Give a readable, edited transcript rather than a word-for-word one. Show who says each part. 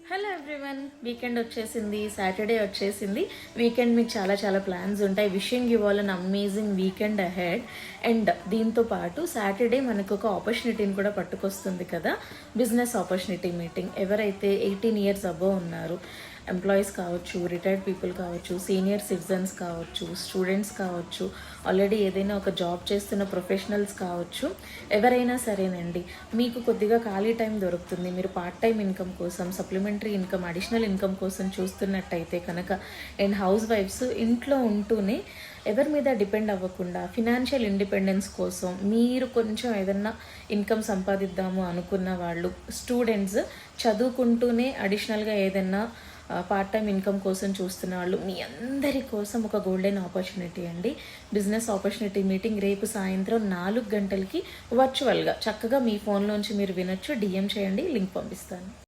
Speaker 1: Hello everyone, weekend వచ్చేసింది, Saturday వచ్చేసింది. Weekend మీకు చాలా చాలా ప్లాన్స్ ఉంటాయి. Wishing you all an amazing weekend ahead. And దీంతో పాటు సాటర్డే మనకు ఒక ఆపర్చునిటీని కూడా పట్టుకొస్తుంది కదా, బిజినెస్ ఆపర్చునిటీ మీటింగ్. ఎవరైతే 18 ఇయర్స్ అబోవ్ ఉన్నారో, ఎంప్లాయీస్ కావచ్చు, రిటైర్డ్ పీపుల్ కావచ్చు, సీనియర్ సిటిజన్స్ కావచ్చు, స్టూడెంట్స్ కావచ్చు, ఆల్రెడీ ఏదైనా ఒక జాబ్ చేస్తున్న ప్రొఫెషనల్స్ కావచ్చు, ఎవరైనా సరేనండి, మీకు కొద్దిగా ఖాళీ టైం దొరుకుతుంది, మీరు పార్ట్ టైం ఇన్కమ్ కోసం, సప్లిమెంటరీ ఇన్కమ్, అడిషనల్ ఇన్కమ్ కోసం చూస్తున్నట్టయితే కనుక, అండ్ హౌస్ వైఫ్స్ ఇంట్లో ఉంటూనే ఎవరి మీద డిపెండ్ అవ్వకుండా ఫినాన్షియల్ ఇండిపెండెన్స్ కోసం మీరు కొంచెం ఏదన్నా ఇన్కమ్ సంపాదిద్దాము అనుకున్న వాళ్ళు, స్టూడెంట్స్ చదువుకుంటూనే అడిషనల్గా ఏదైనా పార్ట్ టైం ఇన్కమ్ కోసం చూస్తున్న వాళ్ళు, మీ అందరి కోసం ఒక గోల్డెన్ ఆపర్చునిటీ అండి. బిజినెస్ ఆపర్చునిటీ మీటింగ్ రేపు సాయంత్రం 4 గంటలకి వర్చువల్గా చక్కగా మీ ఫోన్లోంచి మీరు వినొచ్చు. డిఎం చేయండి, లింక్ పంపిస్తాను.